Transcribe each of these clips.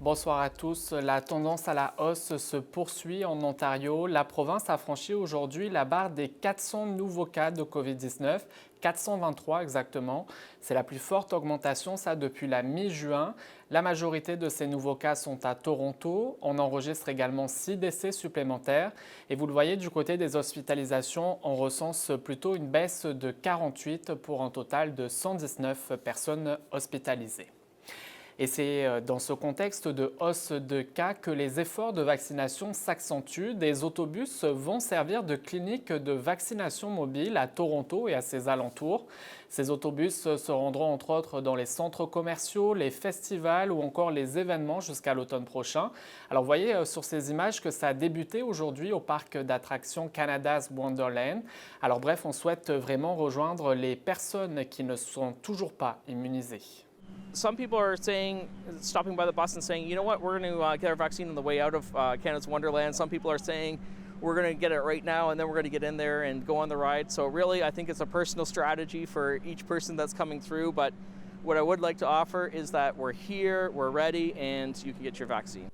Bonsoir à tous. La tendance à la hausse se poursuit en Ontario. La province a franchi aujourd'hui la barre des 400 nouveaux cas de COVID-19, 423 exactement. C'est la plus forte augmentation, ça, depuis la mi-juin. La majorité de ces nouveaux cas sont à Toronto. On enregistre également 6 décès supplémentaires. Et vous le voyez, du côté des hospitalisations, on recense plutôt une baisse de 48 pour un total de 119 personnes hospitalisées. Et c'est dans ce contexte de hausse de cas que les efforts de vaccination s'accentuent. Des autobus vont servir de clinique de vaccination mobile à Toronto et à ses alentours. Ces autobus se rendront entre autres dans les centres commerciaux, les festivals ou encore les événements jusqu'à l'automne prochain. Alors vous voyez sur ces images que ça a débuté aujourd'hui au parc d'attractions Canada's Wonderland. Alors bref, on souhaite vraiment rejoindre les personnes qui ne sont toujours pas immunisées. Some people are saying, stopping by the bus and saying, you know what, we're going to get our vaccine on the way out of Canada's Wonderland. Some people are saying, we're going to get it right now and then we're going to get in there and go on the ride. So really, I think it's a personal strategy for each person that's coming through. But what I would like to offer is that we're here, we're ready, and you can get your vaccine.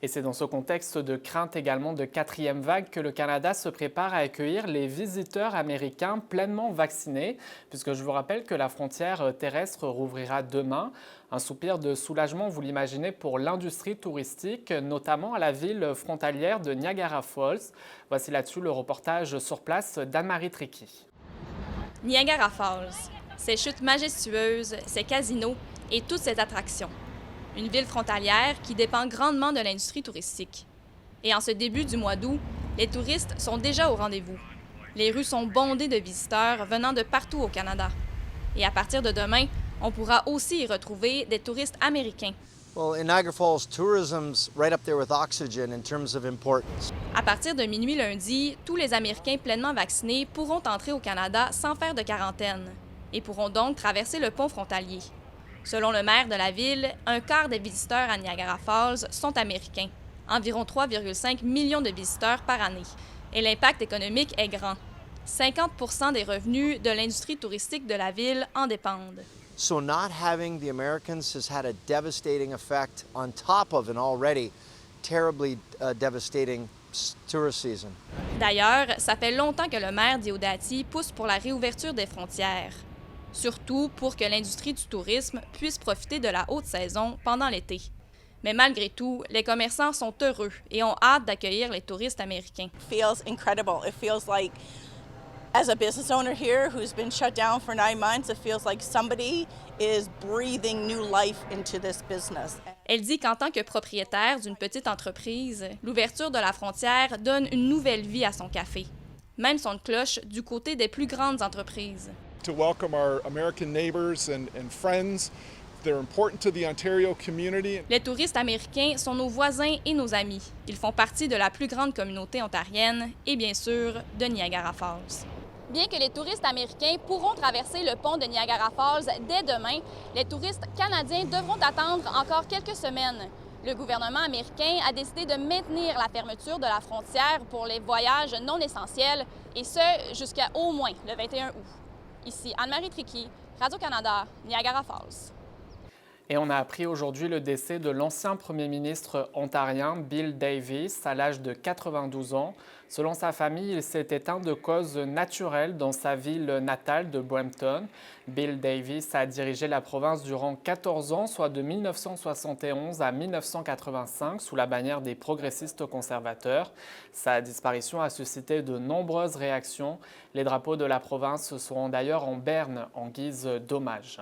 Et c'est dans ce contexte de crainte également de quatrième vague que le Canada se prépare à accueillir les visiteurs américains pleinement vaccinés, puisque je vous rappelle que la frontière terrestre rouvrira demain. Un soupir de soulagement, vous l'imaginez, pour l'industrie touristique, notamment à la ville frontalière de Niagara Falls. Voici là-dessus le reportage sur place d'Anne-Marie Tricky. Niagara Falls, ses chutes majestueuses, ses casinos et toutes ses attractions. Une ville frontalière qui dépend grandement de l'industrie touristique. Et en ce début du mois d'août, les touristes sont déjà au rendez-vous. Les rues sont bondées de visiteurs venant de partout au Canada. Et à partir de demain, on pourra aussi y retrouver des touristes américains. Well, in Niagara Falls, tourism's right up there with oxygen in terms of importance. À partir de minuit lundi, tous les Américains pleinement vaccinés pourront entrer au Canada sans faire de quarantaine et pourront donc traverser le pont frontalier. Selon le maire de la ville, un quart des visiteurs à Niagara Falls sont américains, environ 3,5 millions de visiteurs par année. Et l'impact économique est grand. 50% des revenus de l'industrie touristique de la ville en dépendent. So not having the Americans has had a devastating effect on top of an already terribly devastating tourist season. D'ailleurs, ça fait longtemps que le maire Diodati pousse pour la réouverture des frontières. Surtout pour que l'industrie du tourisme puisse profiter de la haute saison pendant l'été. Mais malgré tout, les commerçants sont heureux et ont hâte d'accueillir les touristes américains. It feels incredible. It feels like, as a business owner here who's been shut down for 9 months, it feels like somebody is breathing new life into this business. Elle dit qu'en tant que propriétaire d'une petite entreprise, l'ouverture de la frontière donne une nouvelle vie à son café. Même son cloche du côté des plus grandes entreprises. To welcome our American neighbors and friends. They're important to the Ontario community. Les touristes américains sont nos voisins et nos amis. Ils font partie de la plus grande communauté ontarienne et bien sûr de Niagara Falls. Bien que les touristes américains pourront traverser le pont de Niagara Falls dès demain, les touristes canadiens devront attendre encore quelques semaines. Le gouvernement américain a décidé de maintenir la fermeture de la frontière pour les voyages non essentiels, et ce jusqu'à au moins le 21 août. Ici Anne-Marie Tricky, Radio-Canada, Niagara Falls. Et on a appris aujourd'hui le décès de l'ancien premier ministre ontarien Bill Davis à l'âge de 92 ans. Selon sa famille, il s'est éteint de cause naturelle dans sa ville natale de Brampton. Bill Davis a dirigé la province durant 14 ans, soit de 1971 à 1985, sous la bannière des progressistes conservateurs. Sa disparition a suscité de nombreuses réactions. Les drapeaux de la province seront d'ailleurs en berne en guise d'hommage.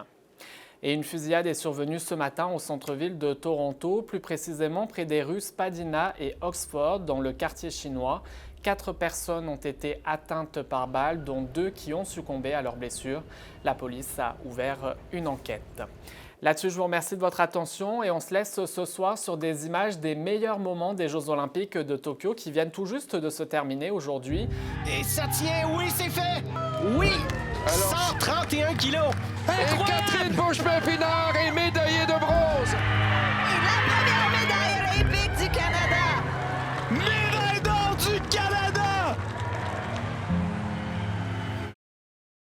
Et une fusillade est survenue ce matin au centre-ville de Toronto, plus précisément près des rues Spadina et Oxford, dans le quartier chinois. 4 personnes ont été atteintes par balles, dont 2 qui ont succombé à leurs blessures. La police a ouvert une enquête. Là-dessus, je vous remercie de votre attention et on se laisse ce soir sur des images des meilleurs moments des Jeux Olympiques de Tokyo qui viennent tout juste de se terminer aujourd'hui. Et ça tient, oui, c'est fait! Oui! Alors, 131 kilos! Et Catherine Beauchemin-Pinard est médaillée de bronze!